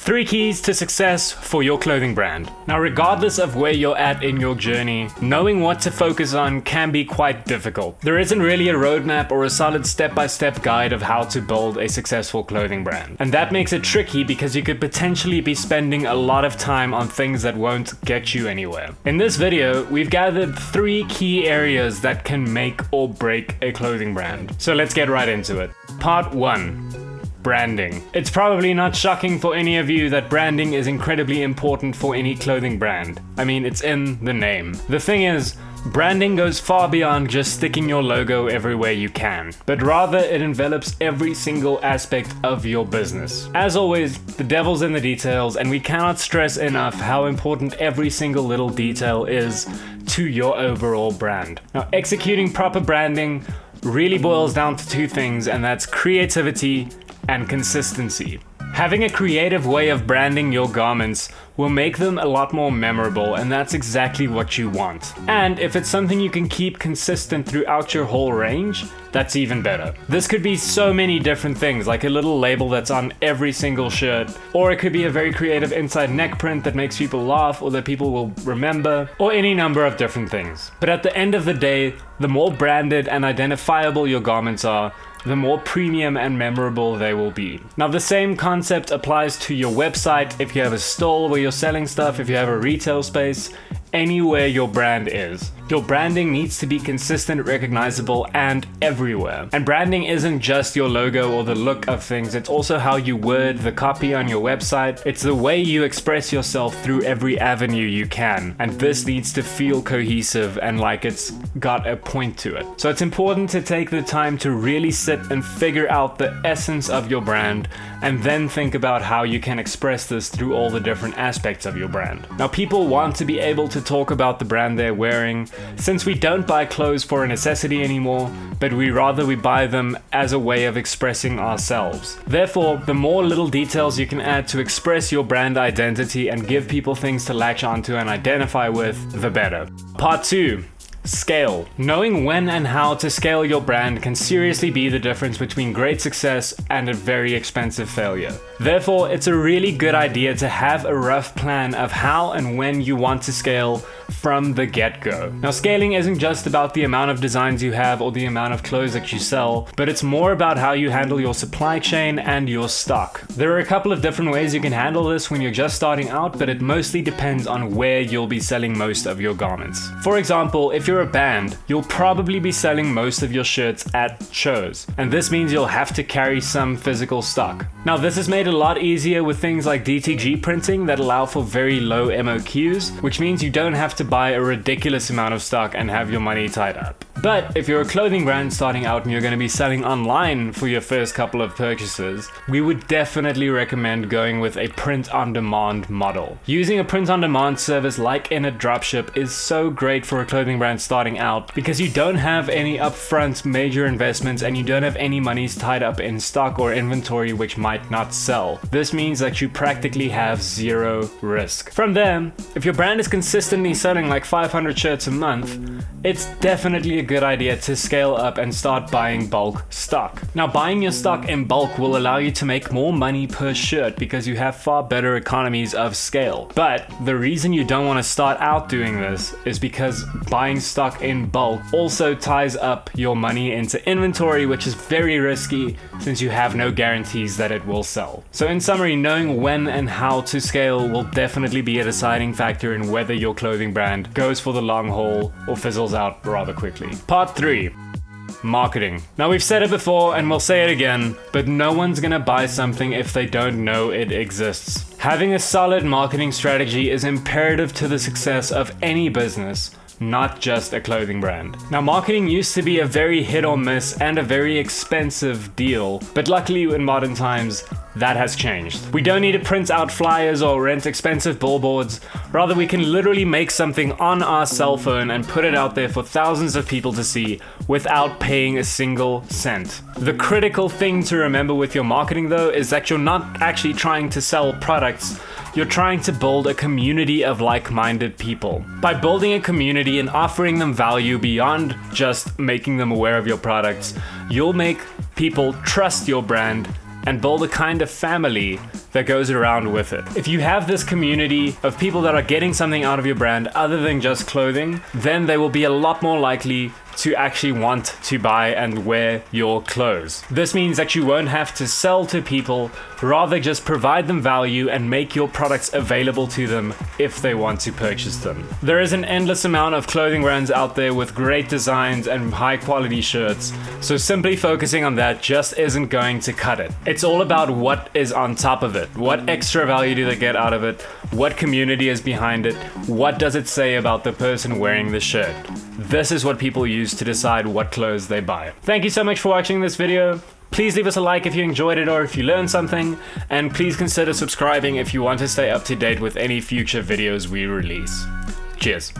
3 keys to success for your clothing brand. Now, regardless of where you're at in your journey, knowing what to focus on can be quite difficult. There isn't really a roadmap or a solid step-by-step guide of how to build a successful clothing brand. And that makes it tricky because you could potentially be spending a lot of time on things that won't get you anywhere. In this video, we've gathered 3 key areas that can make or break a clothing brand. So let's get right into it. Part 1. Branding. It's probably not shocking for any of you that branding is incredibly important for any clothing brand. I mean, it's in the name. The thing is, branding goes far beyond just sticking your logo everywhere you can, but rather it envelops every single aspect of your business. As always, the devil's in the details, and we cannot stress enough how important every single little detail is to your overall brand. Now, executing proper branding really boils down to 2 things, and that's creativity and consistency. Having a creative way of branding your garments will make them a lot more memorable, and that's exactly what you want. And if it's something you can keep consistent throughout your whole range, that's even better. This could be so many different things, like a little label that's on every single shirt, or it could be a very creative inside neck print that makes people laugh or that people will remember, or any number of different things. But at the end of the day, the more branded and identifiable your garments are, the more premium and memorable they will be. Now, the same concept applies to your website, if you have a stall where you're selling stuff, if you have a retail space, anywhere your brand is. Your branding needs to be consistent, recognizable, and everywhere. And branding isn't just your logo or the look of things, it's also how you word the copy on your website. It's the way you express yourself through every avenue you can. And this needs to feel cohesive and like it's got a point to it. So it's important to take the time to really sit and figure out the essence of your brand, and then think about how you can express this through all the different aspects of your brand. Now, people want to be able to talk about the brand they're wearing, since we don't buy clothes for a necessity anymore, but we buy them as a way of expressing ourselves. Therefore, the more little details you can add to express your brand identity and give people things to latch onto and identify with, the better. Part 2. Scale. Knowing when and how to scale your brand can seriously be the difference between great success and a very expensive failure. Therefore, it's a really good idea to have a rough plan of how and when you want to scale from the get-go. Now, scaling isn't just about the amount of designs you have or the amount of clothes that you sell, but it's more about how you handle your supply chain and your stock. There are a couple of different ways you can handle this when you're just starting out, but it mostly depends on where you'll be selling most of your garments. For example, if you're a band, you'll probably be selling most of your shirts at shows, and this means you'll have to carry some physical stock. Now, this is made a lot easier with things like DTG printing that allow for very low MOQs, which means you don't have to buy a ridiculous amount of stock and have your money tied up. But if you're a clothing brand starting out and you're going to be selling online for your first couple of purchases, we would definitely recommend going with a print-on-demand model. Using a print-on-demand service like in a dropship is so great for a clothing brand starting out because you don't have any upfront major investments and you don't have any monies tied up in stock or inventory which might not sell. This means that you practically have 0 risk. From there, if your brand is consistently selling like 500 shirts a month, it's definitely a good idea to scale up and start buying bulk stock. Now, buying your stock in bulk will allow you to make more money per shirt because you have far better economies of scale. But the reason you don't want to start out doing this is because buying stock in bulk also ties up your money into inventory, which is very risky since you have no guarantees that it will sell. So in summary, knowing when and how to scale will definitely be a deciding factor in whether your clothing brand goes for the long haul or fizzles out rather quickly. Part 3. Marketing. Now, we've said it before and we'll say it again, but no one's gonna buy something if they don't know it exists. Having a solid marketing strategy is imperative to the success of any business, not just a clothing brand. Now, marketing used to be a very hit or miss and a very expensive deal, but luckily in modern times, that has changed. We don't need to print out flyers or rent expensive billboards. Rather, we can literally make something on our cell phone and put it out there for thousands of people to see without paying a single cent. The critical thing to remember with your marketing, though, is that you're not actually trying to sell products. You're trying to build a community of like-minded people. By building a community and offering them value beyond just making them aware of your products, you'll make people trust your brand and build a kind of family that goes around with it. If you have this community of people that are getting something out of your brand other than just clothing, then they will be a lot more likely to actually want to buy and wear your clothes. This means that you won't have to sell to people, rather just provide them value and make your products available to them if they want to purchase them. There is an endless amount of clothing brands out there with great designs and high quality shirts, so simply focusing on that just isn't going to cut it. It's all about what is on top of it. What extra value do they get out of it? What community is behind it? What does it say about the person wearing the shirt? This is what people use to decide what clothes they buy. Thank you so much for watching this video. Please leave us a like if you enjoyed it or if you learned something, and please consider subscribing if you want to stay up to date with any future videos we release. Cheers.